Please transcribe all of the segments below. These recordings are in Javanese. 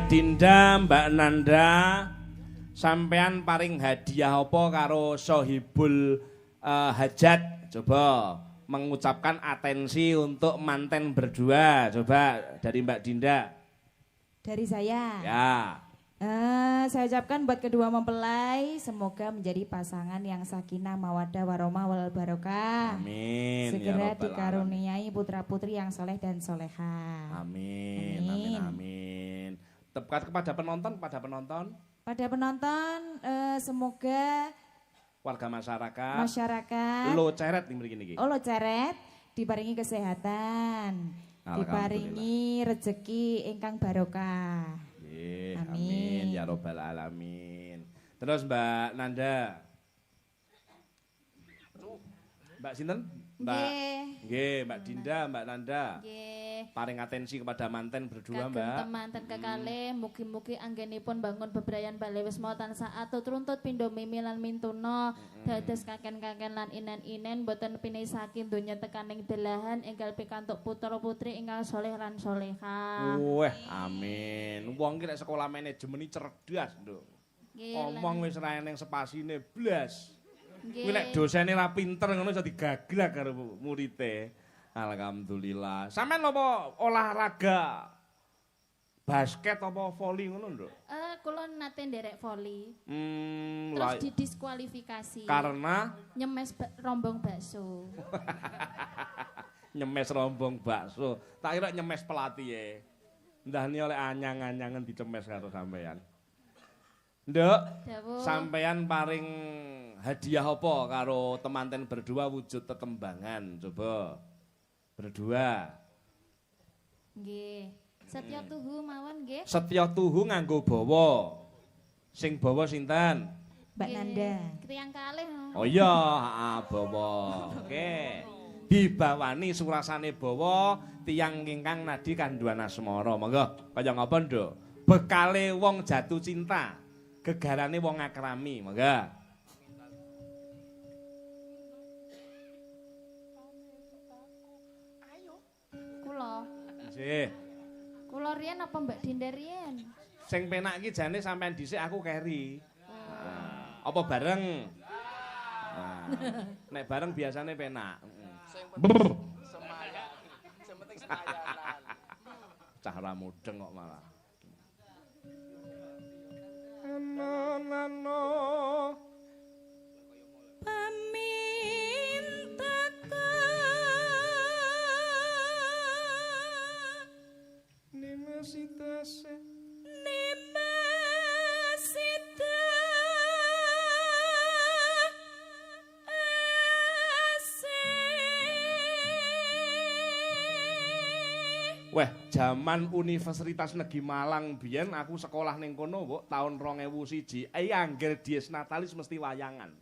Dinda, Mbak Nanda, sampean paring hadiah apa karo Sohibul Hajat? Coba mengucapkan atensi untuk manten berdua. Coba dari Mbak Dinda. Dari saya. Ya. Saya ucapkan buat kedua mempelai, semoga menjadi pasangan yang sakinah, mawaddah, warohmah, wal barokah. Amin. Segera Ya dikaruniai putra-putri yang soleh dan soleha. Amin. Amin. Amin. Tepat kepada penonton, Pada penonton, semoga warga masyarakat. Lo ceret nih begini. Oh lo ceret, diparingi kesehatan, diparingi rezeki ingkang barokah. Amin ya robbal alamin. Terus Mbak Nanda. Mbak sinten? Mbak Dinda, Mbak Nanda. Paring atensi kepada manten berdua, Mbak. Kagem manten kekalih, mugi-mugi anggenipun bangun bebrayan bale wisma tansah atut runtut pindho mimi lan mintuna, dados kaken-kaken lan inen-inen boten pinisaken donya tekaning delahan enggal pikantuk putra-putri ingkang saleh lan salehah. Weh, amin. Wong ki nek sekolah manajemen iki cerdas, Nduk. Omong wis ra eneng spasine blas. Kuwi nek dosene ra pinter ngono iso digaglak karo murite. Alhamdulillah. Sampeyan apa olahraga basket apa voli ngono, Nduk? Kula nate nderek voli. Terus didiskualifikasi. Karena nyemes rombong bakso. Nyemes rombong bakso. Tak kira nyemes pelatihe. Ndahne oleh anyang-anyangan dicemes karo sampeyan. Nduk, sampeyan paring hadiah apa karo temanten berdua wujud tetembangan? Coba. Berdua. Nggih. Setya tuhu mawon nggih. Setya tuhu nganggo bawa. Sing bawa sinten? Mbak Nanda. Kriyang kalih. Oh iya, bawa. Oke. Dibawani surasane bawa tiyang ingkang nadi kanduan asmara. Monggo, kaya ngapa, Nduk? Bekale wong jatuh cinta, gegarane wong akrami. Monggo. Kula riyen apa Mbak Dinda riyen? Sing penak iki jane sampean dhisik aku keri. Apa bareng? Nek bareng biasane penak. Semangat. Sing penting semayanan. Cah ra mudeng kok malah. Nano Nimasitase Weh, jaman Universitas Negeri Malang biyen aku sekolah ning kono, Mbok, taun 2001. Angger Dies Natalis mesti wayangan.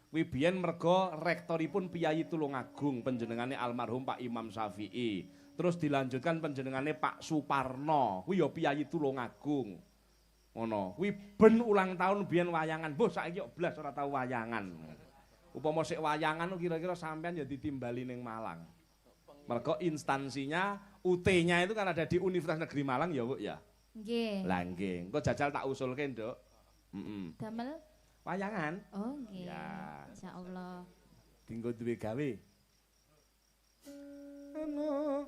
Kuwi biyen merga rektoripun Piyayi Tulungagung panjenengane almarhum Pak Imam Syafi'i. Terus dilanjutkan panjenengane Pak Suparno, kuwi ya Piyayi Tulungagung. Ngono, kuwi ben ulang tahun biyen wayangan. Mbah saiki kok blas ora tau wayangan. Upama sik wayangan kira-kira sampean ya ditimbali ning Malang. Mergo instansinya UT-nya itu kan ada di Universitas Negeri Malang ya, Bu ya. Nggih. Lah nggih, engko jajal tak usulke, Nduk. Damel wayangan. Oh nggih. Ya. Insyaallah. Dinggo duwe gawe. Ono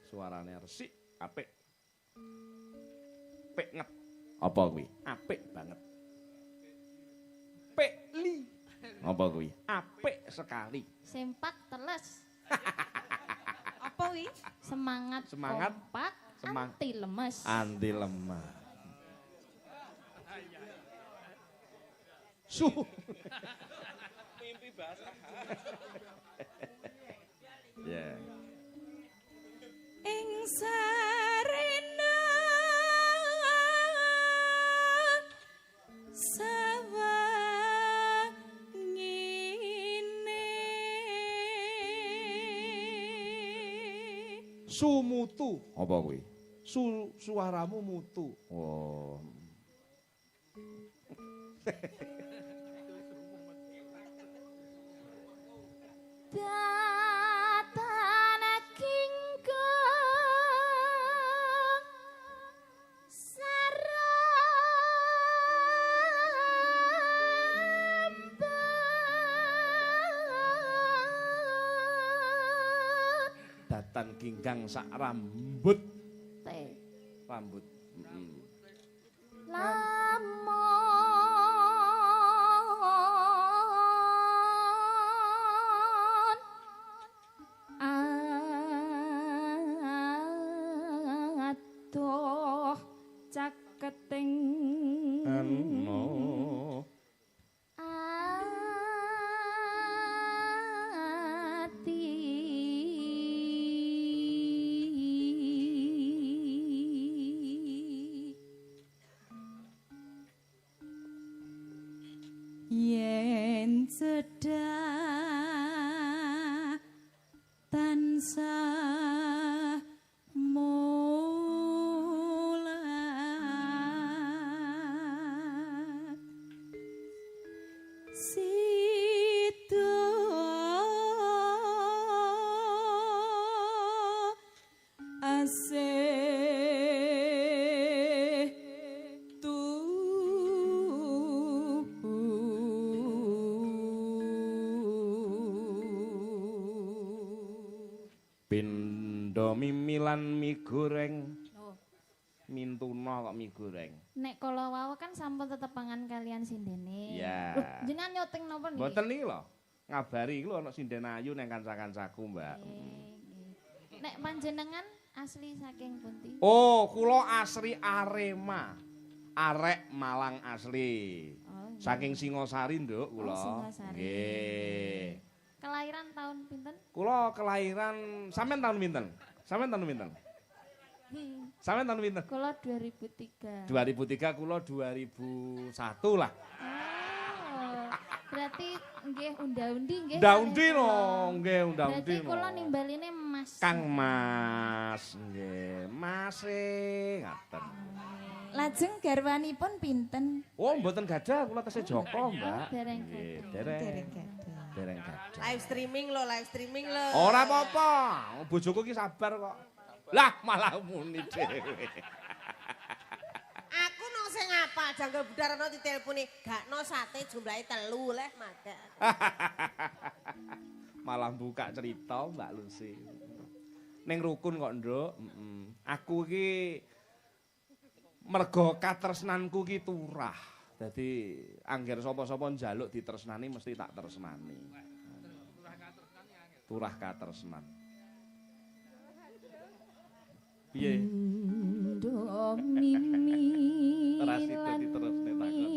suarane resik, apik. Apik nget. Apa kuwi? Apik banget. Pekli. Apa kuwi? Apik sekali. Sempak teles. Apa kuwi? Semangat, kompak, anti lemes. Anti lemah. Mimpi basah. Ya. Ing sarena Sumutu. Apa kuwi? Suaramu mutu. Oh. Datana kingko Datan ginggang sak rambut. Rambut. Lamun adoh caketing ati yen sedah tansah mulat sido asih Pindha mimilan mie goreng. Oh. Mintuna kok mie goreng. Nek kala wau kan sampun tetepangan kalian sindene. Ya. Loh, jenengan nyoteng napa niki? Mboten niki lho. Ngabari iki lho ana sinden ayu nang kanca-kancaku, Mbak. Nek panjenengan asli saking pundi? Oh, kula asli Arema. Arek Malang asli. Oh, nggih. Saking Singosari, Nduk, kula. Oh, Singosari. Nggih. Kelahiran tahun pinten? Kula kelahiran sampean tahun pinten? Sampean tahun pinten? Sampean tahun pinten? Kula 2003. 2003 kula 2001 lah. Oh, berarti nggih unda-undi nggih. Unda-undi kalih no, kula. nggih unda-undi Berarti no. kula nimbaline Mas. Kang Mas, nggih. Mas ngaten. lajeng garwanipun pinten? Oh, mboten gadah kula tesih Joko, Mbak. dereng Nggih, gadah. dereng. Dereng gadah. Dereng gadah. Live streaming lo. Ora apa-apa. Bojoku ki sabar kok. Lah malah muni dhewe. Aku nang sing apa janggal budar ana diteleponi gakno sate jumlahe 3 leh maga. Malah buka cerita Mbak Lucy. Ning rukun kok, Nduk. Aku ki mergo katresnanku ki turah. Dadi angger sapa-sapa njaluk ditresnani mesti tak tresnani. Turah katresnan. Piye? Ora sida diterusne takon.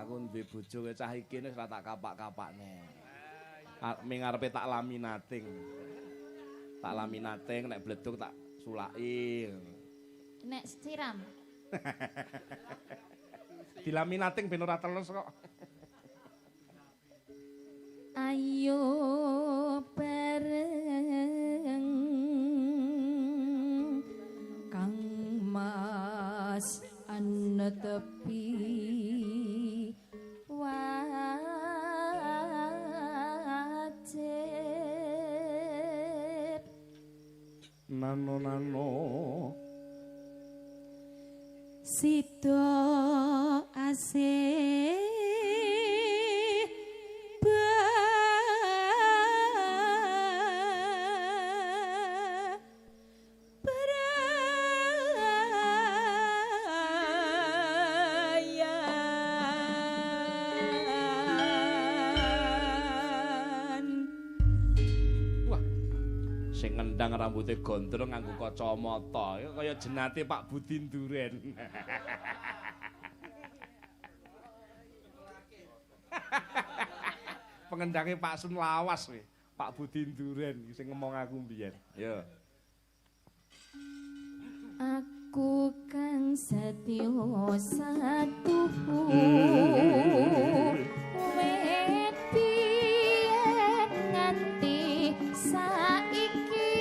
Aku duwe bojo cah iki wis ora tak kapak-kapakne. Ming ngarepe tak laminating. Tak laminating nek bleduk tak sulaki. Nek siram. Dilaminating ben ora teles kok. Ayo bareng Kang Mas ana tepi wajib Nano Sido asih sing ngendang rambutnya gondrong nganggo kacamata kaya jenate Pak Budi Nduren. Pengendangnya Pak Sun Lawas we. Pak Budi Nduren sing ngomong aku mbiyen. Yo. Aku Aku kang setya satuhu wet biyen nganti saiki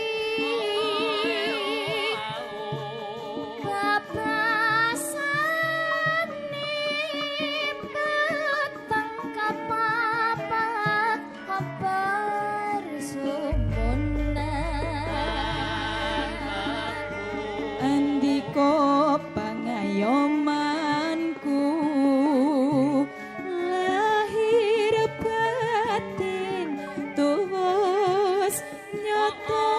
babasane peteng kapapat kabar sumunan andika pangayomanku lahir batin tuwus nyata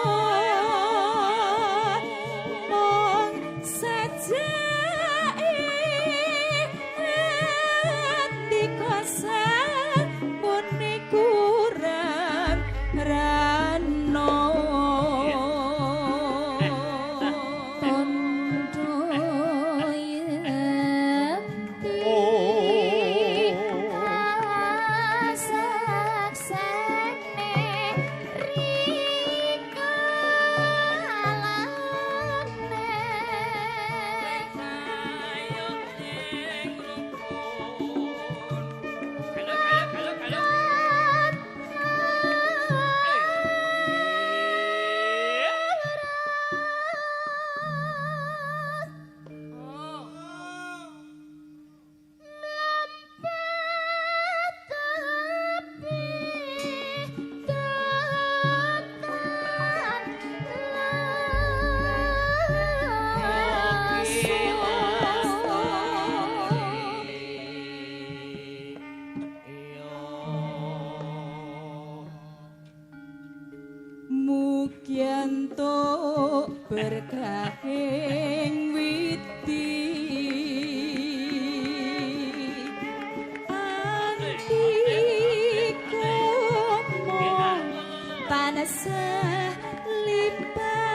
mong sajake andika sampune kurang rano Mugianto berkahing witi antika mong tansah limpah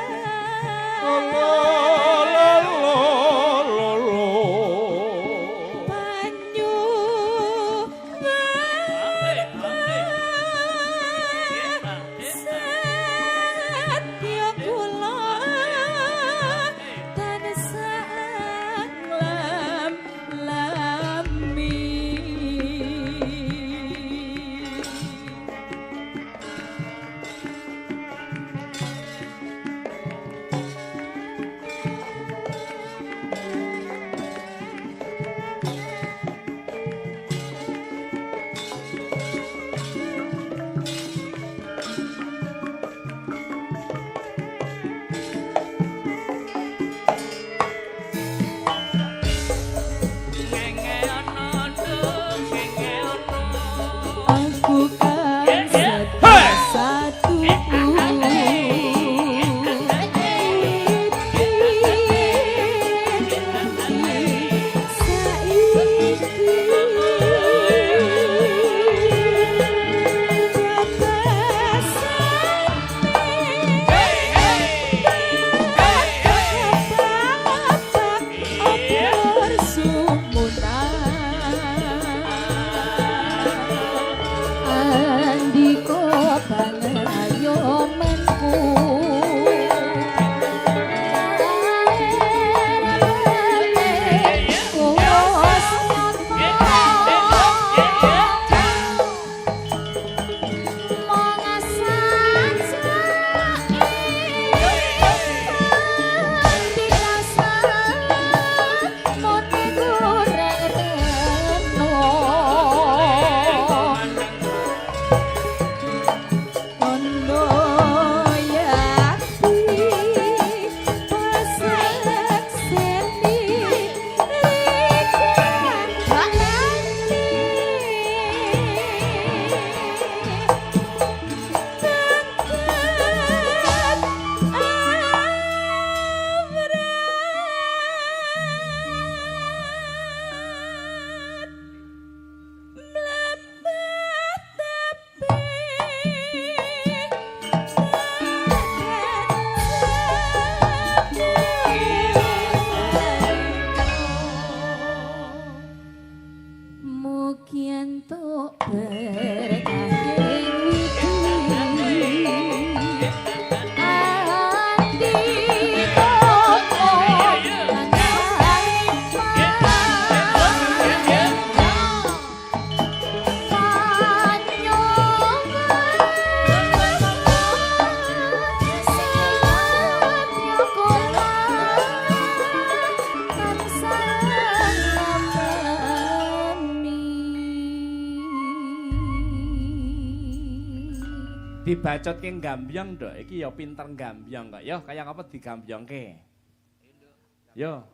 dibacotke gambyong nduk. Iki ya pinter gambyong kok. Yo kaya apa digambyongke. Yo.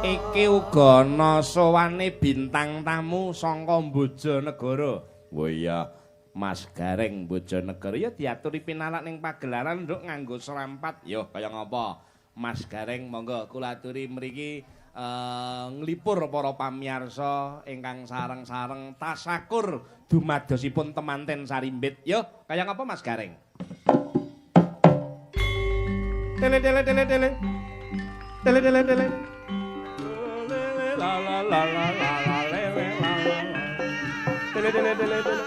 Iki uga ana sowane bintang tamu saka Bojonegoro. Wah iya, Mas Gareng Bojonegoro ya diaturi pinalak ning pagelaran nduk nganggo serampat. Yo kaya ngapa? Mas Gareng monggo kula aturi mriki nglipur para pamirsa ingkang sareng-sareng tasakur dumadosipun temanten Sarimbit. Yo kaya ngapa Mas Gareng? Tele tele tele tele. Tele tele tele. La la la la la la le le la la. Tele tele tele tele.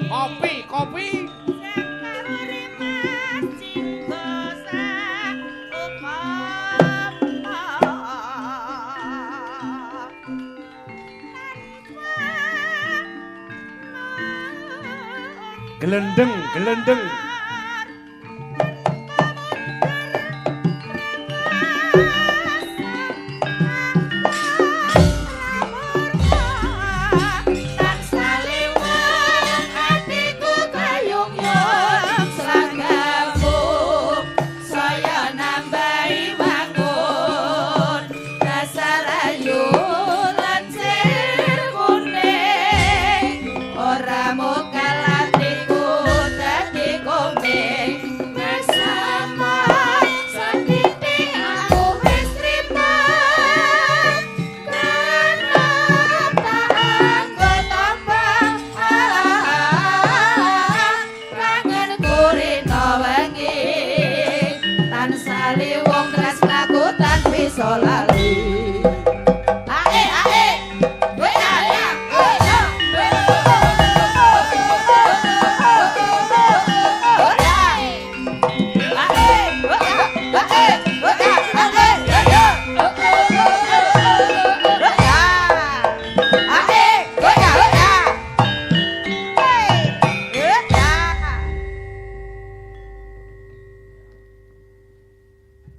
Kopi, kopi. Gelendeng, gelendeng. Ora mokal atiku dadi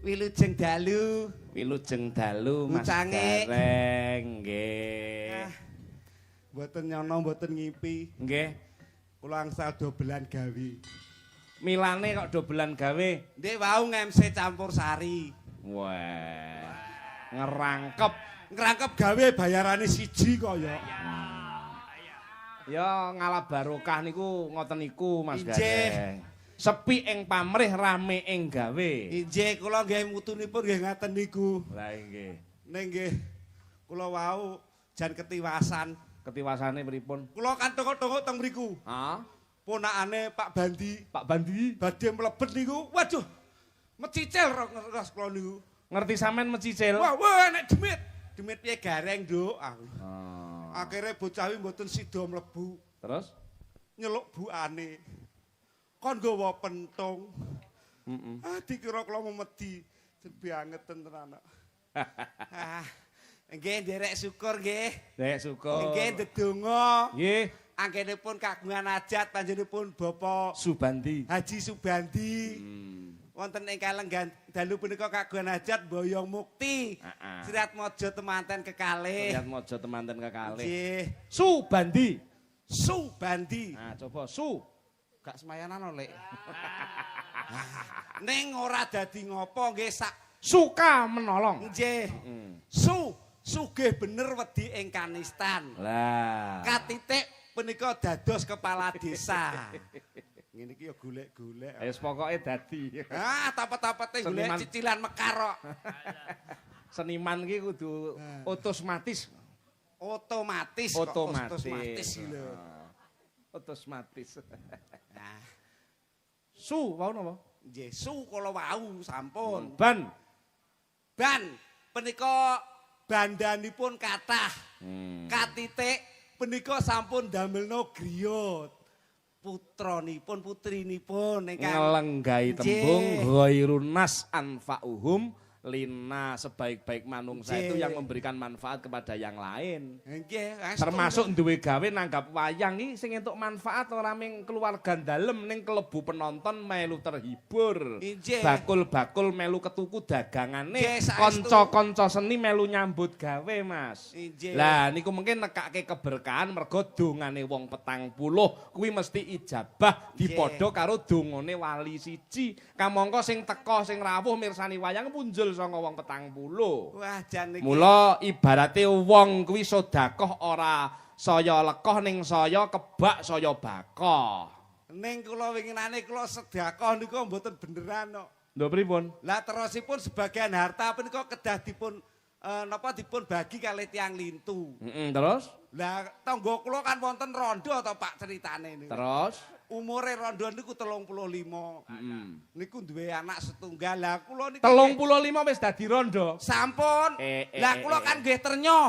Wilujeng dalu. Wilujeng dalu Mas Ucange. Gareng nggih. Mboten nyono mboten ngipi. Nggih. Kula angsal dobelan gawe. Milane kok dobelan gawe. Ndek wau ngemse campur sari. Wah. Ngerangkep. Ngerangkep gawe bayarane siji kok ya. Ya ngalah barokah niku ngoten niku Mas Injih. Gareng. Sepi ing pamrih rame ing gawe. Injih kula nggih mutunipun nggih ngaten niku. Lah nggih. Ning nggih kula wau jan ketiwasan. Ketiwasane pripun? Kula kan tongok-tongok teng mriku. Ah, Ponakane Pak Bandi Pak Bandi. badhe mlebet niku. Waduh. Mecicil ros kula niku. Ngerti sampean mecicil? Wah nek demit. Demit piye gareng, Nduk. Oh. Akhire bocah wi mboten sida mlebu. Terus? Nyeluk buane. Kon nggawa pentung. Heeh. Dikira kula memedi. Sedhi angeten tenan. Nggih nderek syukur nggih. Nek syukur. Nggih ndedonga. Nggih, Anggenipun kagungan hajat panjenenganipun Bapak Subandi. Haji Subandi. Wonten ing kalenggan dalu punika kagungan hajat Boyong Mukti. Heeh. Siratmaja temanten kekalih. Lihat mojo temanten kekalih. Nggih. Subandi. Subandi. Nah, coba Su. Gak semayanan Lek. Ning ora dadi ngopo nggih sak Suka menolong. nggih. Sugih bener wedi ing kanistan. Lah. Katitik punika dados kepala desa. Ngene iki ya golek-golek. Wis pokoke dadi. Tapet-tapete golek Seniman. cicilan mekar kok. Seniman ki kudu otomatis. Otomatis. Otomatis. Lho. Otomatis. Nah, Su, wau napa? nggih kala wau sampun. Ban. Ban punika bandanipun kathah. Katitik punika sampun damelno griya. Putranipun putrinipun ingkang Ngelenggahi Nggih. tembung ghairun nas anfa'uhum lina sebaik-baik manungsa itu Nggih. yang memberikan manfaat kepada yang lain. nggih Termasuk duwe gawe nanggap wayang iki sing entuk manfaat ora ming keluarga dalem ning kelebu penonton melu terhibur. Nggih. Bakul-bakul melu ketuku dagangane, Nggih, saestu. kanca-kanca seni melu nyambut gawe, Mas. Nggih. Lah niku mungkin nekake keberkahan mergo dongane wong 40 kuwi mesti ijabah dipadha karo dongane wali siji. Kamangka sing teka sing rawuh mirsani wayang punjul saka wong 40. Wah jan niki. Mula ibarate wong kuwi sedekah ora saya lekoh ning saya kebak saya bakoh. Ning kula winginane kula sedekah niku mboten beneran kok. Lho pripun? Lah terusipun sebagian harta punika kedah dipun dipun bagi kalih tiyang lintu. Terus? Lah tangga kula kan wonten rondo to Pak ceritane niku. Terus? Umure rondo niku 35. Niku duwe anak setunggal. Lah kula niku 35 wis dadi rondo. sampun. Lah kula kan nggih ternyoh.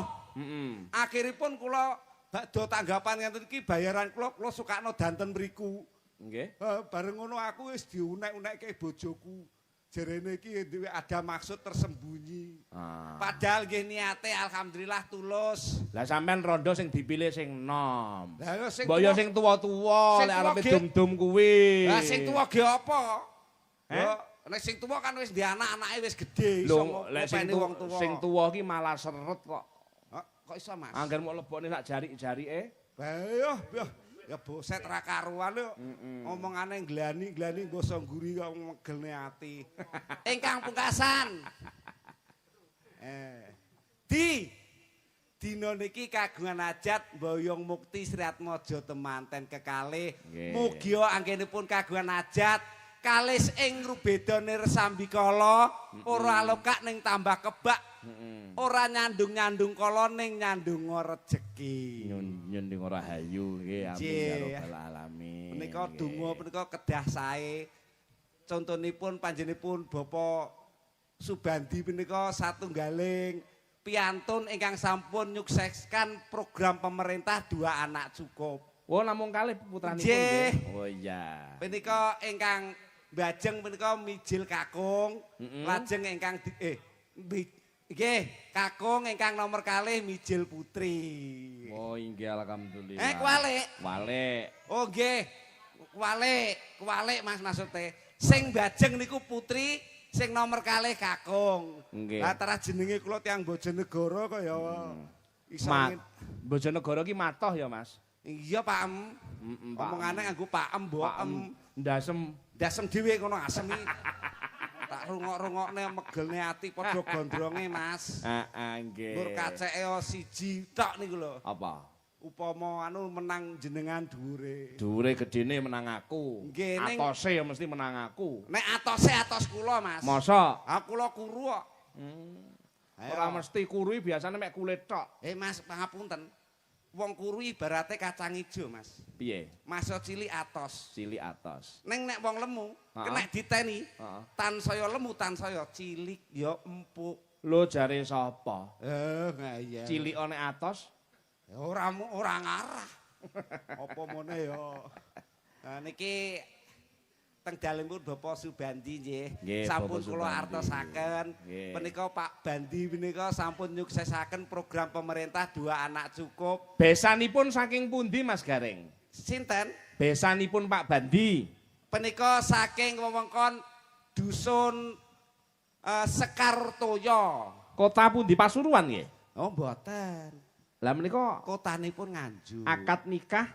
Akhiripun kula badhe tanggapan ngenten iki bayaran kula sukakno danten mriku. Nggih. Bareng ngono aku wis diunek-unekke bojoku. Jerene iki duwe ada maksud tersembunyi. Padahal nggih niate alhamdulillah tulus. Lah sampean rondo sing dipilih sing nom. Lah sing Mbok ya tuwa- sing tuwa-tuwa Sing lek tuwa arepe ge- dum-dum kuwi. Lah sing tuwa ge apa? Eh? Yo, nek sing tuwa kan wis ndek anak-anake wis gedhe iso Lho, lek ngopeni wong tuwa. sing tuwa ki malah seret kok. Kok iso, Mas? Angger mau lebokne sak jarik-jarike. Yo, ya boset ra karuan yo. Omongane glani-glani basa ngguri kok megelne ati. Ingkang pungkasan. Dina niki kagungan hajat Boyong Mukti Sriatmaja temanten kekalih. Nggih. Mugi anggenipun kagungan hajat kalis ing rubedane resambikala ora lokak ning tambah kebak. Ora nyandung-nyandung kala ning nyandung rejeki. Nyun ora hayu nggih amin ya rabbal alamin. Menika donga punika kedah sae. Contonipun panjenenganipun Bapak Subandi punika satunggaling piantun ingkang sampun nyukseskan program pemerintah Dua Anak Cukup. Oh namung kalih putranipun Nggih. nggih. Oh iya. Menika ingkang bajeng menika mijil kakung, lajeng ingkang nggih, kakung ingkang nomor kalih mijil putri. Oh inggih alhamdulillah. Kualik. Walik. Oh nggih. Kualik Mas maksude. Sing bajeng niku putri, Sing nomor kalih Kakung. Nggih. Lah terus jenenge kula tiyang Bojonegoro kok ya iso Bojonegoro ki matoh ya, Mas. Iya, Pak Em. Omongane nganggo Pak Em, Mbok Em. Ndasem. Dasem dhewe ngono asem iki. Tak rungok-rungokne megelne ati padha gondronge, Mas. Heeh, nggih. Mbur kaceke siji tok niku lho. Apa? Upama menang jenengan dhuwure. Dhuwure gedene menang aku. Nggih, ning Atose ya mesti menang aku. nek atose atos kula, Mas. Masa? Kula kuru kok. Ora mesti kurui biasane mek kulit tok. Mas, pangapunten. Wong kuru ibarate kacang ijo, Mas. Piye? Masya cilik atos. Cilik atos. Ning nek wong lemu, kena diteni. Tan saya lemu, tan saya cilik ya empuk. Lho jare sapa? Iya. Cilik nek atos? Ora ngarah. Apa meneh ya. Nah niki teng dalempun Bapak Subandi nggih. Sampun kula artosaken. Menika Pak Bandi menika sampun nyuksesaken program pemerintah Dua Anak Cukup. Besanipun saking pundi Mas Gareng? Sinten? Besanipun Pak Bandi. Menika saking wewengkon dusun Sekartoyo. Kota pundi Pasuruan nggih? Oh mboten. Lah menika kotanipun Nganjuk. Akad nikah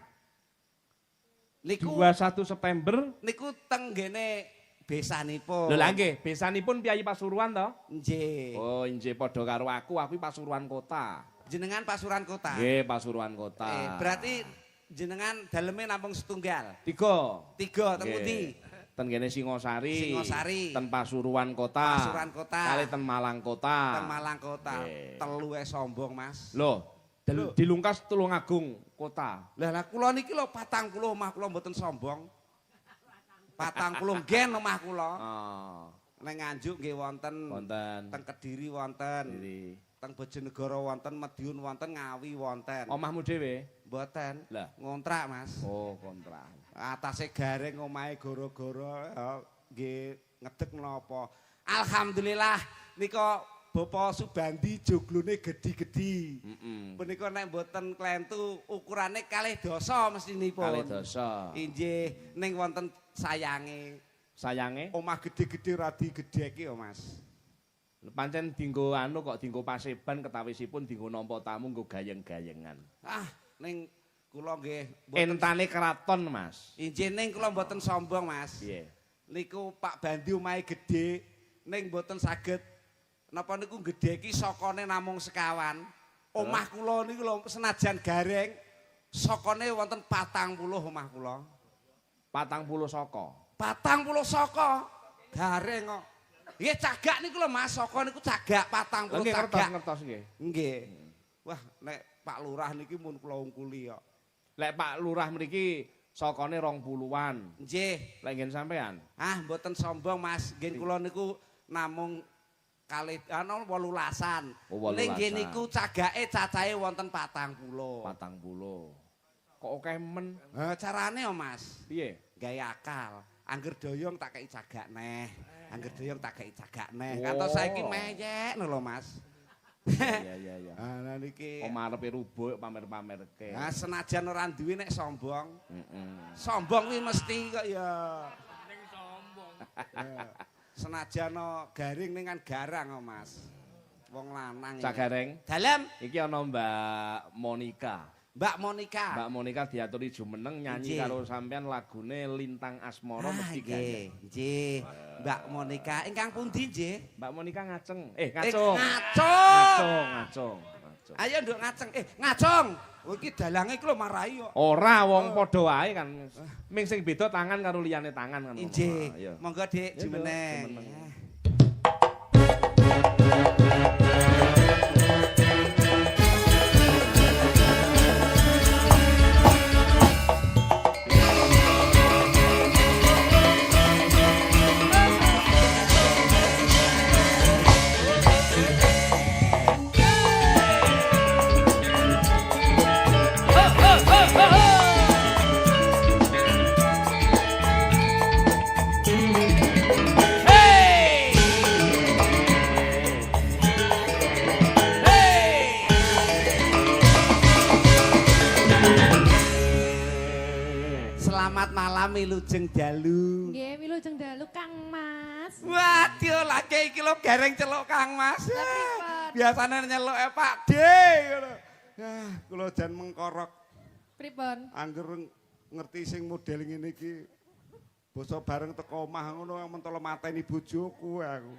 niku 21 September niku teng ngene besanipun. Lho lah nggih, besanipun Piyayi Pasuruan to? Nggih. Oh, nggih padha karo aku Pasuruan Kota. Jenengan Pasuruan Kota. Nggih, Pasuruan Kota. Berarti jenengan daleme namung setunggal. 3. 3 teng pundi? Ten kene Singosari. Singosari. Ten Pasuruan Kota. Pasuruan Kota. Kali ten Malang Kota. Ten Malang Kota. Telu sombong, Mas. Loh, dilungkas Tulungagung Kota. Lah kula niki lho 40 omah kula mboten sombong. 40 gen omah kula. Oh. Neng Nganjuk nggih wonten. Teng Kediri wonten. Teng Bojonegoro wonten, Madiun wonten, Ngawi wonten. Omahmu dhewe? Mboten. Lah, ngontrak, Mas. Oh, kontrak. Atase gareng omahe goro-goro nggih ngedeg menapa. Alhamdulillah nika Bapak Subandi joglone gedi-gedi. Punika nek mboten klentu ukurane 2 dosa mestinipun. 2 dosa. Inggih ning wonten sayange. Sayange? Omah gede-gede radi gedheke ya, Mas. Pancen dinggo kok dinggo paseban ketawisipun dinggo nampa tamu nggo gayeng-gayengan. Ning kula nggih entane keraton, Mas. Inggih ning kula mboten sombong, Mas. Piye? Niku Pak Bandi omahe gedhe ning mboten saged napa niku gedhe iki sokone namung sekawan. Omah kula niku lho senajan gareng sokone wonten 40 omah kula. 40 saka. 40 saka. Gareng kok. Nggih cagak niku lho Mas, saka niku cagak 40 nggih, cagak. ngertos nggih. Nggih. Wah, nek Pak Lurah niki mun kula ungkuli kok. Lek Pak Lurah mriki sakane 20-an. Nggih. Lek ngen sampean? Mboten sombong Mas, nggih kula niku namung kalih 18-an. Ning nggih niku cagake cacahe wonten 40. 40. Kok akeh men? Carane yo Mas. Piye? Gawe akal. Angger doyong tak kei cagak neh. Angger doyong tak kei cagak neh. Kantos saiki meyek lho Mas. Iya. Nah niki Omah arepe rubuh pamer-pamerke. Senajan ora duwe nek sombong. Sombong kuwi mesti kok ya. Ning sombong. Senajan garing ning kan garang kok Mas. Wong lanang. Cak gareng. Dalem. Iki ana Mbak Monica. Mbak Monica. Mbak Monica diaturi jumeneng nyanyi karo sampean lagune Lintang Asmara mesti gayeng. Nggih. Mbak Monica ingkang pundi nggih? Mbak Monica ngaceng. Ngacung. Ngacung. Ayo nduk ngaceng. Ngacung. Oh iki dalange iki lho marahi kok. Ora wong padha wae kan. Ming sing beda tangan karo liyane tangan kan. Nggih. Monggo Dik jumeneng. Selamat malam Wilujeng Dalu. Nggih, Wilujeng Dalu Kang Mas. Mas. Waduh, lagi iki lho gareng celuk Kang Mas. Lah pripun? Biasane nyeluk Pak D ngono. Yah, kula jan mengkorok Pripun? angger ngerti sing model ngene iki. Basa bareng teko omah ngono mentolo mateni bojoku aku.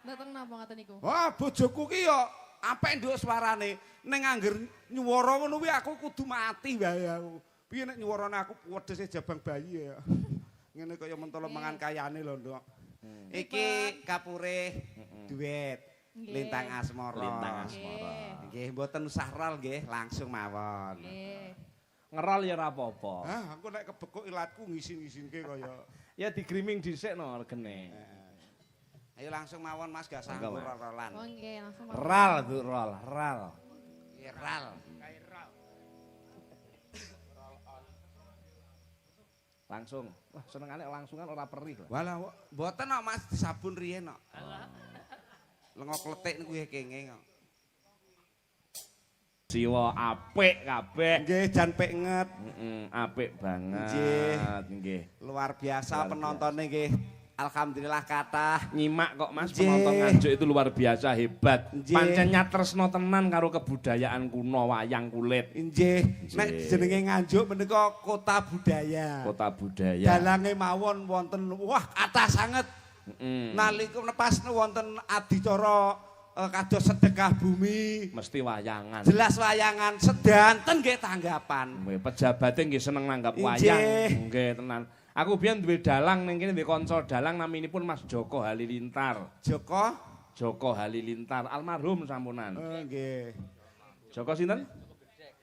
Mboten napa ngoten niku. Wah, bojoku ki yo apik nduk suarane. Ning angger nyuwara ngono kuwi aku kudu mati wae aku. Piye nek nyuwarane aku wedhese jabang bayi ya. Ngene kaya mentolo mangan kayane lho, Nduk. Iki kapure duet Lintang Asmara. Lintang Asmara. Nggih, mboten usah rol nggih, langsung mawon. Nggih. Ngerol ya ora apa-apa. Hah, aku nek kebekuk ilatku ngisin-ngisinke kaya. Ya digriming dhisik no regene. Ayo langsung mawon Mas, gak sanggup Enggak, Mas. rolan. Oh nggih, langsung Ral itu rol, ral. Ral. Langsung. Wah, senengane langsungan ora perih lah. Walah, mboten kok Mas disabun riyen kok. Lengo kletik niku kenge kok. Jiwa apik kabeh. Nggih, jan penget. Apik banget. Nggih. Luar biasa Luar penontonnya nggih. Alhamdulillah kathah. Nyimak kok Mas Nggih. penonton Nganjuk itu luar biasa hebat. Nggih. Pancen nyatresno tenan karo kebudayaan kuno wayang kulit. Nggih, nek jenenge Nganjuk menika kota budaya. Kota budaya. Dalange mawon wonten wah kathah sanget. Nalika pas wonten adicara kados sedekah bumi. Mesti wayangan. Jelas wayangan sedanten nggih tanggapan. Nggih, pejabate nggih seneng nanggap Nggih. wayang. Nggih tenan. Aku biyen duwe dalang ning kene duwe kanca dalang naminipun Mas Joko Halilintar. Joko Halilintar almarhum sampunan. Nggih. Joko sinten?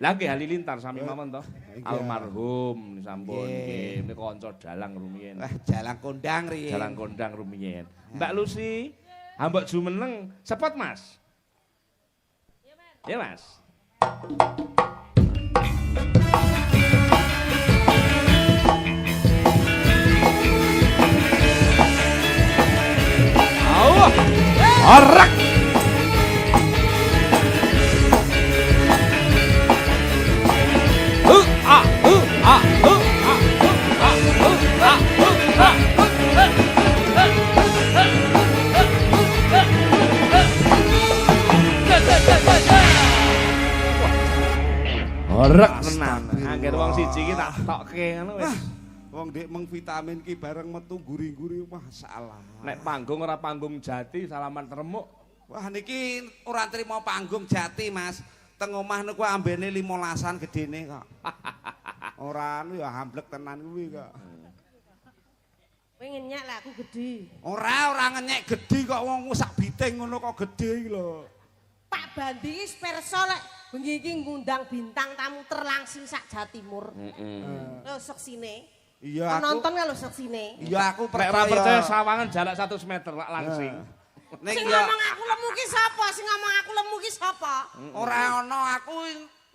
Lah nggih Halilintar sami mawon to. Nggih. Almarhum sampun Nggih. nggih kanca dalang rumiyin. Wah, jalang kondang riyen. Jalan kondang rumiyin. Mbak Lucy, ambek jumeneng sepot Mas. Ya Mas. Awah. Orak. Orak tenan. Angger wong siji iki tak tokke ngono wis. Wong ndek meng vitamin ki bareng metu guri-guri masalah. Nek panggung ora panggung jati salaman remuk. Wah niki ora trimo panggung jati Mas. Teng omah niku ambene 15-an gedene kok. Ora anu ya hamblek tenan kuwi kok. Kowe ngenyek lah aku gede. Ora ngenyek gedhi kok wong sak biting ngono kok gedhe iki lho. Pak Bandi iki perso lek bengi iki ngundang bintang tamu terlangsing sak Jawa Timur. Lho seksine. Iya aku. Penonton lho seksine. Iya aku Nek ora percaya sawangan jarak 100 meter lak langsing. Nek Sing ya ngomong aku lemu ki sapa? Sing ngomong aku lemu ki sapa? ora ono aku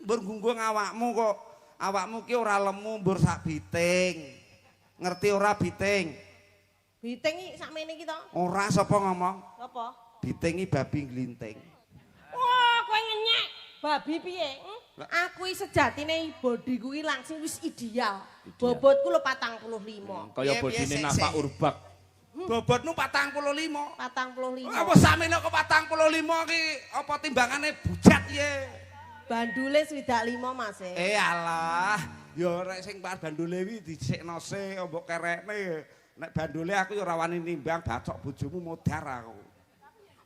mbur gunggung awakmu kok. Awakmu ki ora lemu mbur sak biting. Ngerti ora biting? Biting iki sakmene iki to. Ora sapa ngomong? Apa? Biting iki babi nglinting. Wah, kowe ngenyek. Babi piye? Aku iki sejatine bodiku iki langsung wis ideal. Bobotku lho 45. Kaya Piye, bodine piye, Nafa sik. Urbak. Bobotmu 45. 45. Apa samene kok 45 ki apa timbangane bujat ye? Bandule 25 Mas. Alah, ya rek sing bandule wi disikno se mbok kerekne. Nek bandule aku ya ora wani nimbang bacok bojomu modar aku.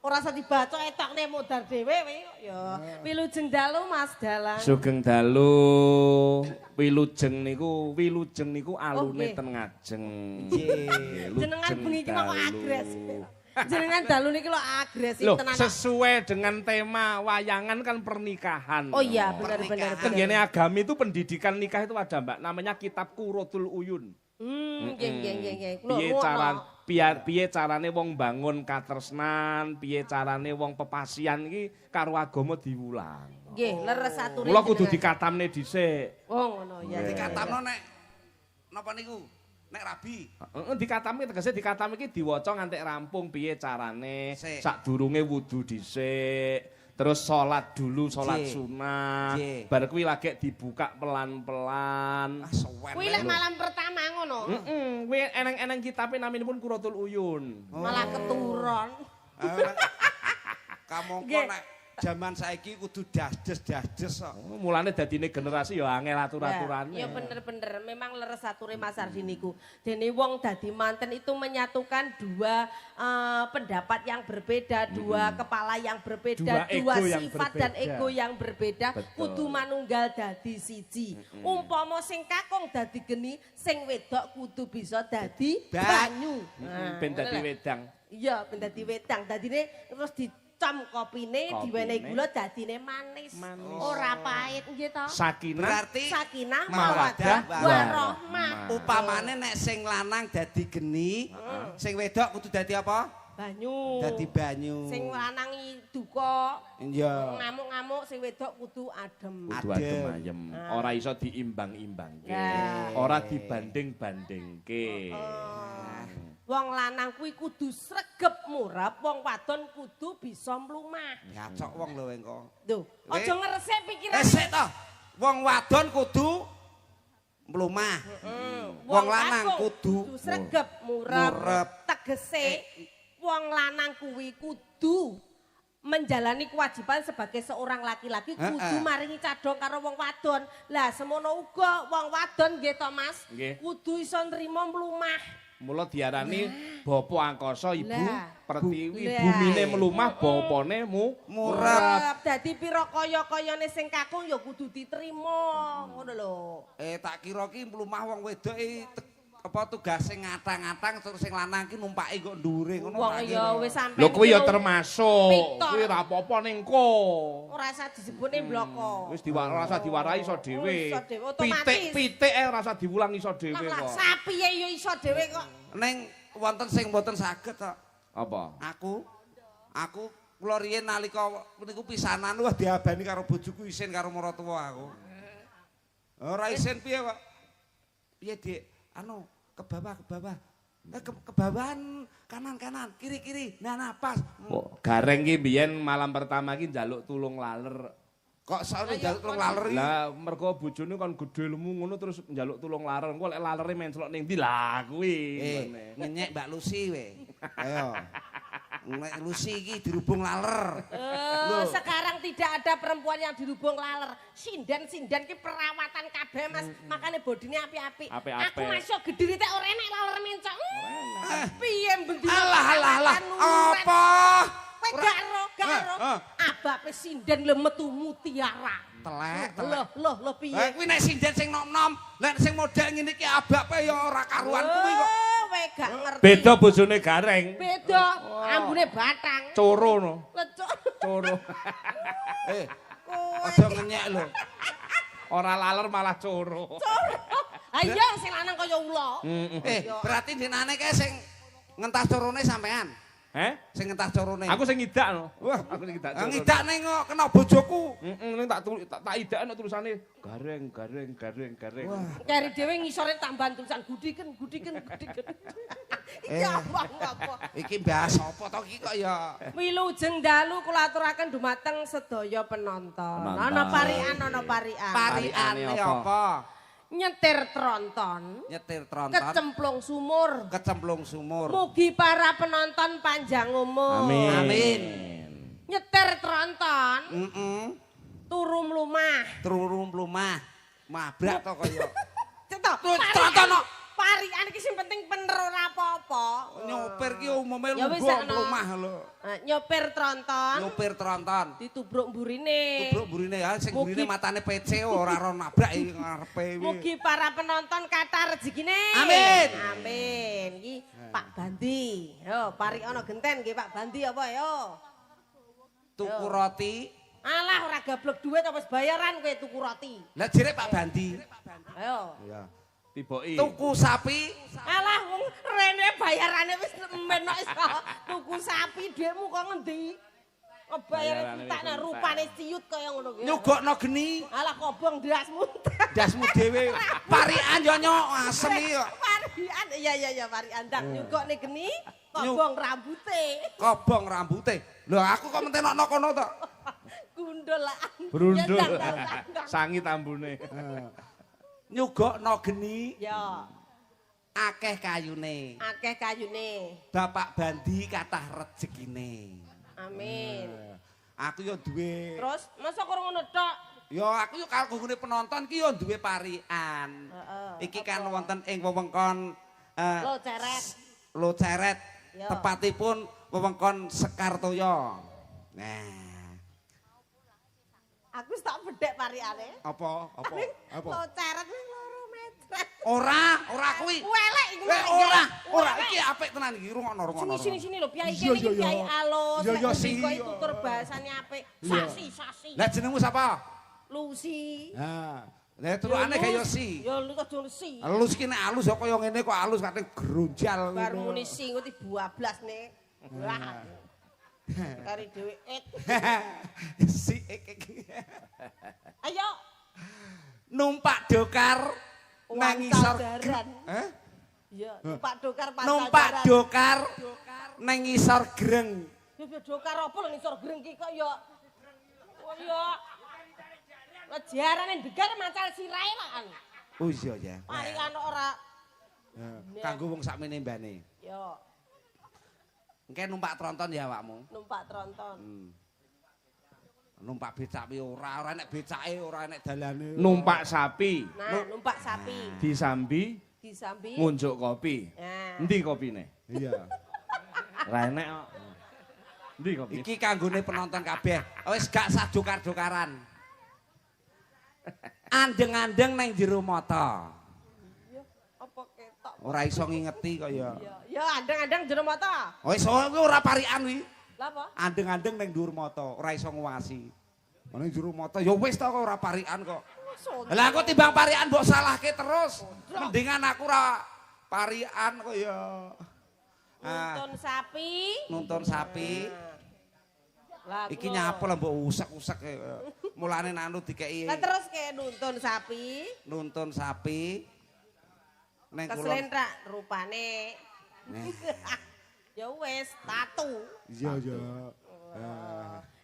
Ora usah dibacok etokne modar dhewe kowe ya. Wilujeng dalu Mas dalan. Sugeng dalu. Wilujeng niku alune nggih. ten ngajeng. Nggih. Jenengan bengi iki kok agresif. Jenengan dalu niki lho agresif Loh, tenan. sesuai dengan tema wayangan kan pernikahan. Oh iya, benar-benar. Kan gini agami itu pendidikan nikah itu ada Mbak, namanya kitab Quratul Uyun. Nggih. Piye carane wong bangun katresnan, piye carane wong pepasian iki karo agama diwulang. Nggih, leres aturé. Mula kudu dikatamne dhisik. Oh ngono ya. Dikatamno nek napa niku? Nek rabi. Heeh, dikatami tegese dikatami iki diwaca nganti rampung piye carane Sik. sadurunge wudu dhisik, Terus sholat dulu, sholat Nggih. sunah. Nggih. Bar kuwi lagi dibuka pelan-pelan. Suwen. Kuwi lek malam pertama ngono. Kuwi eneng-eneng kitabe naminipun Quratul Uyun. Malah keturun. Kamu Nggih. kok nek jaman saiki kudu dasdes kok. Mulane dadine generasi ya angel atur-aturane. Ya bener-bener, memang leres ature Mas Ardi niku. Dene wong dadi manten itu menyatukan dua pendapat yang berbeda, dua kepala yang berbeda, Dua ego dua yang sifat dan berbeda. ego yang berbeda, Betul. kudu manunggal dadi siji. Umpama sing kakung dadi geni, sing wedok kudu bisa dadi banyu. Nah, Ben dadi ngono lho. wedang. Iya, ben dadi wedang. Dadine terus dicam kopine, diwenehi gula dadine manis. Ora pahit nggih to. Sakinah Berarti Sakinah mawaddah mawaddah warahmah. upamane nek sing lanang dadi geni, sing wedok kudu dadi apa? Banyu. Dadi banyu. Sing lanang duka, Iya. ngamuk-ngamuk, sing wedok kudu adem. kudu adem ayem. Ora iso diimbang-imbangke. Nah. Ora dibanding-bandingke. Wong lanang kuwi kudu sregep murap, wong wadon kudu bisa mlumah. Ngacok wong lho engko. Duh, aja ngresik pikirane. Sik to. Wong wadon kudu mlumah. Wong lanang kudu sregep murap. murep. Tegese wong lanang kuwi kudu menjalani kewajiban sebagai seorang laki-laki kudu maringi cadong karo wong wadon. Lah semono uga wong wadon nggih to Mas, Nggih. kudu iso nrimo mlumah. Mula diarani bapa angkasa ibu Lah. pertiwi. Lah. Bumine mlumah bapane Murep. Murap. Dadi pira kaya-kayane sing kakung ya kudu diterima. Ngono lho. Tak kira ki mlumah wong wedok apa tugase ngatang-ngatang terus sing lanang ki numpaki kok ndure ngono. Wong tak ya kira. wis sampe. Lho kuwi ya termasuk. Pitok. Kuwi ra apa-apa ning ko. Ora usah disebutne bloko. Wis rasa diwarai iso dhewe. Iso dhewe, otomatis. Pitik-pitik rasa diulang iso dhewe Lah kok. sapi ya iso dhewe kok. Ning wonten sing mboten saged kok. Apa? Aku kula riyen nalika niku pisanan wah diabani karo bojoku isin karo maratuwa aku. Ora isin piye kok? Piye Dik? Anu ke bawah. Ke bawahan kanan, kiri. Nah, pas. Gareng ki mbiyen malam pertama ki njaluk tulung laler. Kok soalnya njaluk tulung laler iki? Lah mergo bojone kan gedhe lemu ngono terus njaluk tulung laler. Engko lek lalere mencelok ning ndi lah kuwi. Ngenyek Mbak Lucy we. Ayo. Nek Lucy iki dirubung laler. Sekarang tidak ada perempuan yang dirubung laler. Sindan-sindan ki perawatan kabeh Mas. Makane bodine api-api. Apik-apik. Aku masuk gedhe tek ora enek laler mencok. Piye mbendi? Alah. Apa? Kowe gak ero. Abape sindan lho metu mutiara. Telek. Loh piye? Kuwi nek sinden sing nom-nom, lek sing model ngene iki abape ya ora karuan kuwi kok. Kowe gak ngerti. Beda bojone gareng. Beda. Ambune batang. Coro no. Lecok. Coro. Aja ngenyek lho. Ora laler malah coro. Ayo sing lanang kaya ula. Berarti dinane kae sing ngentas corone sampean. Sing ngentas corone. Aku sing ngidak no. Wah, aku sing ngidak. ngidak ning kok kena bojoku. Ning tak idak ana tulisane gareng. Cari dhewe ngisore tambahan tulisan gudiken. Ya apa. Iki bahas apa to iki kok ya. Wilujeng dalu kula aturaken dumateng sedaya penonton. Ana parian. Pariane apa? Nyetir tronton. Kecemplung sumur. Mugi para penonton panjang umur. Amin. Nyetir tronton. Turu mlumah. Mabrak to kaya. Cetok. Tronton no. Parian iki sing penting bener ora apa-apa. Nyopir ki umume Ya wis, lumbuh sakno. mlumah lho. Nyopir tronton. Ditubruk Ditubruk burine. burine ya sing burine Mugi- matane PC ora ro nabrak iki ngarepe iki. Mugi para penonton kathah rezekine. Amin. Iki Pak Bandi. Yo, parik ana genten nggih Pak Bandi apa yo? Tuku roti. Alah ora gablek duit apa wis bayaran kowe tuku roti. Lah jere Pak Bandi. Ayo. Iya. Tiboki. Tuku sapi. Alah wong rene bayarane wis men kok iso. Tuku sapi dhekmu kok ngendi? Bayarane tak rupane ciut kaya ngono kuwi. Nyugokno geni. Alah kobong dasmu. Dasmu dhewe. Parikan yo nyok asem iki kok. Parian iya parian dak nyugokne geni kobong rambute. Kobong rambute. Lho aku kok mentenokno kono to. Gundul lah. Brundul. Ya, ndang. Sangi tambune. Nyugokno geni Ya, akeh kayune. akeh kayune. Bapak Bandi kathah rejekine. Amin. Aku yo duwe. Terus masa kurang ngono tok? Yo aku yo kagungane penonton ki yo duwe parian. Iki kan wonten ing wewengkon Lo ceret. Loceret. Yo. Tepatipun wewengkon Sekartoyo. Nah, Aku wis tak bedhek pariane. apa? Lo ceret wis 2 meter. Ora kuwi. Welek iku. Ora iki apik tenan iki rungokno. Sini lho, Piai kene iki Piai alus. Iya, Kok tutur bahasane apik. Sasi. Lah jenengmu sapa? Lucy. Ha. Lah turune kaya si. Ya lu kok Lucy. Alus ki nek alus kaya ngene kok alus kate grunjal Bar muni singut bablas nih. Wah. Kari dhewe Si Ayo numpak dokar nang ngisor. Heh? Iya, numpak dokar pas Numpak dokar nang ngisor greng. Ya dokar apa lho ngisor greng ki kok ya. Oh ya. Lah jarane degar macal sirahe kan. Oh iya ya. Paringan ora. Kanggo wong sakmene mbane. Ya, Engke numpak tronton ya awakmu. numpak tronton. Numpak becak pi ora enek becake, ora enek dalane. Numpak sapi, Nah, numpak sapi. disambi, Disambi. ngunjuk kopi. Nah. Endi kopine? Iya. Ra enek kok. Endi kopine? Iki kanggone penonton kabeh. Wis gak sadokar-dokaran. Andeng-andeng nang jero mata. Apa ketok? Ora iso ngingeti kaya. Ya, andang-andang jero mata. Wis kuwi ora parikan kuwi. Lah apa? Andeng-andeng nang dhuwur mata, ora iso nguwasi. Nang jero mata ya wis ta kok ora parikan kok. Lah aku timbang parikan mbok salahke terus. Mendingan aku ora parikan kok ya. Nuntun sapi. Nuntun sapi. Lah Iki nyapa lah mbok usek-usek mulane nanu dikeki. Lah terus kayak nuntun sapi. Nuntun sapi. Neng kulon. Keslentrak rupane. Ya wis, tatu. Iya.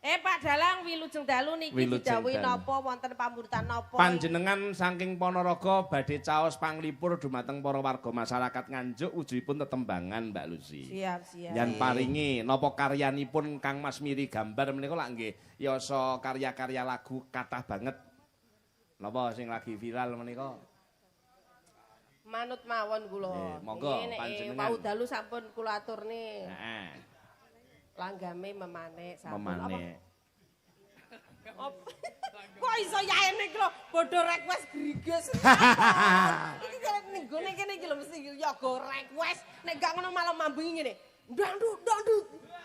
Pak Dalang wilujeng dalu niki Wilujeng didhawuhi dalu. napa wonten pamuritan napa? Panjenengan saking Ponorogo badhe caos panglipur dumateng para warga masyarakat Nganjuk wujudipun tetembangan Mbak Lucy. Siap. Yan paringi napa karyanipun Kang Mas Miri gambar menika lak nggih yasa karya-karya lagu kathah banget. Napa sing lagi viral menika? Manut mawon kula. Monggo, panjenengan. Wau dalu sampun kula aturne. Heeh. Langgame memanik sampun. Memanik. Apa? Kok iso yaene iki lho bodho request griges. Iki kene ning gone kene iki lho mesti yoga request. Nek gak ngono malah mambungi ngene. Dangdut.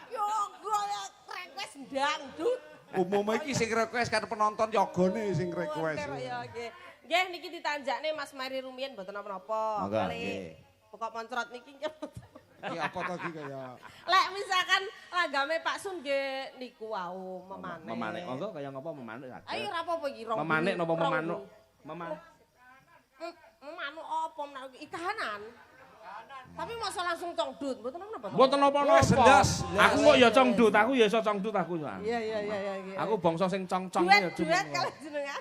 Yoga request dangdut. Umumnya iki sing request kan penonton yogane sing request. Ya nggih. Nggih niki ditanjakne Mas Mari Rumiyin mboten napa-napa. Monggo, nggih. Pokok moncrot niki Iki apa to iki kaya? lek misalkan langgame Pak Sun nggih niku wau memanik. Memanik. Monggo kaya ngapa memanik saged. Ayo ora apa-apa iki rong. Memanik napa rong- memanuk? Memanuk. Memanuk apa menawa ikanan. Tapi masa langsung congdut, mboten napa. Mboten napa-napa. Wes, ndas. Aku kok ya congdut, aku ya iso congdut aku. Iya. Aku bangsa sing cong-cong ya duet kalau jenengan.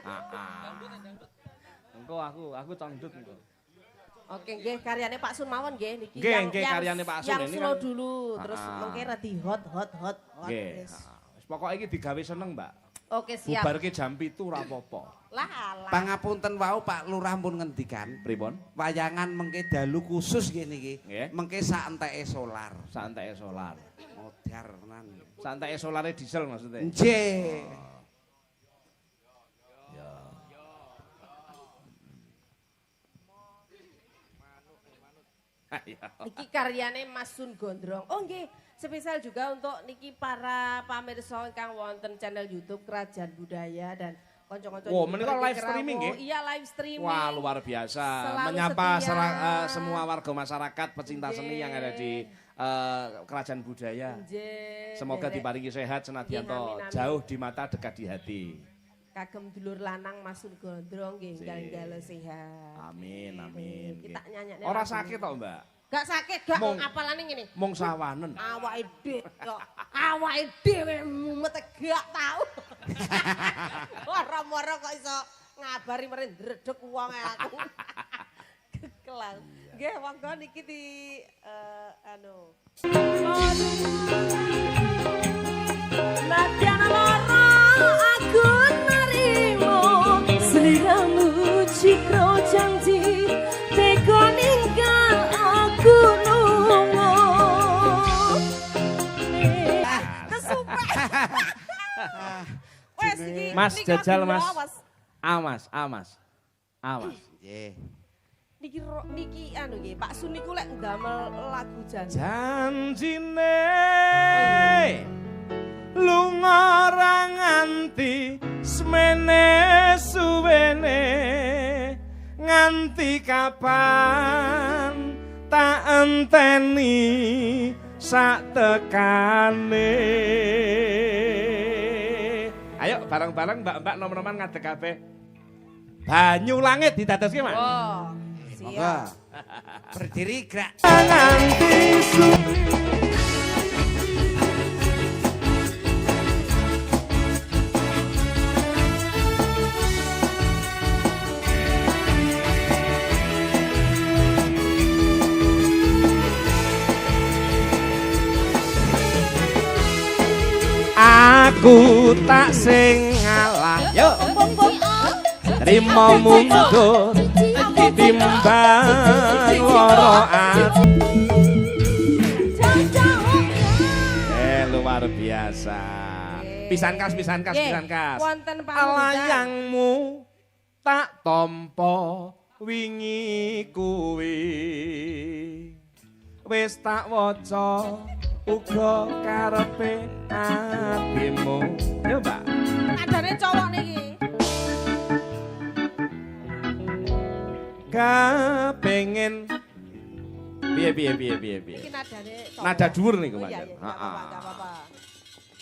Engko aku congdut engko. Oke, nggih karyane Pak Sun mawon nggih niki. Nggih, karyane Pak Sun yang ini slow kan- dulu, terus mengke radi hot. Nggih. Wis. Wis pokoke iki digawe seneng, Mbak. Oke, siap. Bubarke jam 7 ora apa-apa. Lah. Pangapunten wau Pak Lurah pun ngendikan. Pripun? Wayangan mengke dalu khusus ngene iki. Nggih. Mengke sak enteke solar. Santeke solar. Modar tenan. Santeke solare diesel maksudnya. Nggih. Niki karyane Mas Sun Gondrong. Oh nggih, spesial juga untuk niki para pamirsa ingkang wonten channel YouTube Kerajaan Budaya dan kanca-kanca. Wow, YouTuber menika Niki live streaming Kerawo. nggih? Iya, live streaming. Wah, luar biasa. Selalu Menyapa setia. semua warga masyarakat pecinta seni yang ada di Kerajaan Budaya. Nggih. Semoga Derek. diparingi sehat senadyanto Amin, amin. jauh di mata dekat di hati. Kagem dulur lanang Mas Sun Gondrong nggih enggal sehat. Amin, amin. Kita nyanyi. Ora sakit kok, Mbak. Gak sakit, gak Mong- apalane ngene. Mung sawanen. Awake dhewe kok. Awake dhewe mumet gak tau. Ora-ora kok iso ngabari mrene ndredeg wong aku. Kekelan. Nggih, monggo niki di anu. Nadyan lara aku narimo sliramu cikro janji teko ninggal aku lunga Kesumpah. Wes iki. Mas niki jajal lagu Mas. lawas. Amas. Nggih. Niki anu nggih, Pak Sun niku lek ndamel lagu janji. Janjine lunga ra nganti semene suwene nganti kapan tak enteni sak tekane. Ayo bareng-bareng mbak-mbak nom-noman ngadeg kabeh. Banyu langit didadoske, Mas. Oh, Monggo. siap. Berdiri gerak. Nganti aku tak sing ngalah. Yo. Terima mundur timbang loro ati. Luar biasa. Pisan kas. Wonten pamundutan. Layangmu tak tampa wingi kuwi. Wis tak waca uga karepe atimu. Yo, Mbak. Nadane cowok niki. Kapengen piye. Iki nadane cowok. Nada dhuwur niku, Oh, Pak. iya, iya, nggak apa-apa, nggak apa-apa.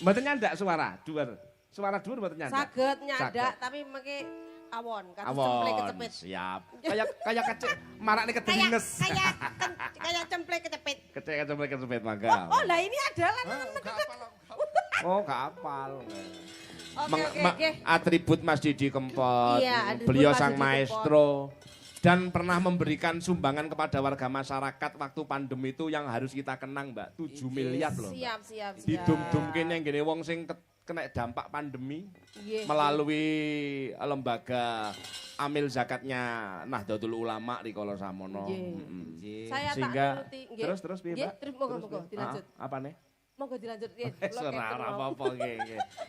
Mboten nyandak suara dhuwur. Suara dhuwur mboten nyandak. Saged nyandak Saged. tapi mengke awon kados Awon, cemplek kecepit. siap. Kayak kecil marakne kedinges. Kayak cemplek kecepit. Kecil mangga. Oh, lah ini adalah Oh, gak apal. Oke. Atribut Mas Didi Kempot. Iya, atribut Beliau Mas sang Didi maestro. Dan pernah memberikan sumbangan kepada warga masyarakat waktu pandemi itu yang harus kita kenang, Mbak. 7 miliar loh. Mbak. Siap. Didum-dumkin yang gini wong sing kena dampak pandemi Nggih. melalui lembaga amil zakatnya Nahdlatul Ulama rikala samono. Nggih. Mm-mm. Saya Sehingga tak nuruti. Nggih. terus piye, Nggih, Mbak? terus monggo dilanjut. Apa nih? Monggo dilanjut. Nggih, kula Ora keten mau. apa-apa nggih.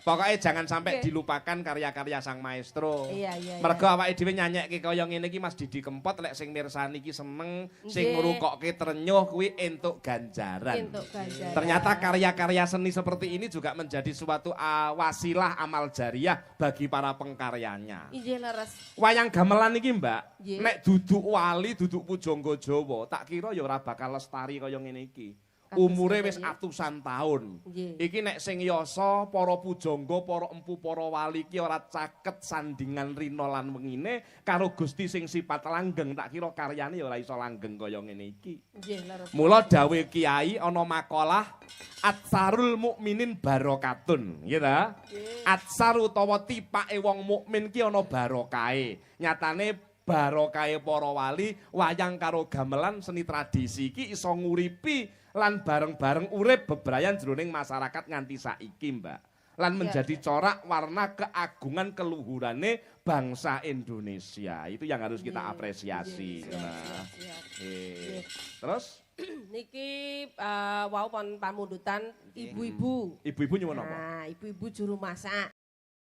Pokoknya jangan sampai Nggih. dilupakan karya-karya sang maestro. Iya. Mergo awake dhewe nyanyekke kaya ngene iki Mas Didi Kempot lek sing mirsani iki seneng, sing Nggih. ngrukokke trenyuh kuwi entuk ganjaran. Entuk ganjaran. Ternyata karya-karya seni seperti ini juga menjadi suatu wasilah amal jariah bagi para pengkaryanya. Injih leres. Wayang gamelan iki, Mbak, Nggih. nek duduk wali, duduk pujangga Jawa, tak kira ya ora bakal lestari kaya ngene iki. Umure wis atusan taun. Nggih. Iki nek sing yasa para pujangga, para empu, para wali iki ora caket sandingan rina lan wengine karo Gusti sing sifat langgeng, tak kira karyane ya ora iso langgeng kaya ngene iki. Nggih leres. Mula dawuh Kiai ana makalah Atsarul mukminin barokatun, nggih ta? Atsar utawa tipake wong mukmin ki ana barokahe. Nyatane barokahe para wali wayang karo gamelan seni tradisi iki iso nguripi lan bareng-bareng urip bebrayan jroning masyarakat nganti saiki, Mbak. Lan menjadi corak warna keagungan keluhurane bangsa Indonesia. Itu yang harus kita apresiasi. Nah. Terus Niki wau pon pamundutan ibu-ibu. ibu-ibu nyuwun apa? Nah, ibu-ibu juru masak.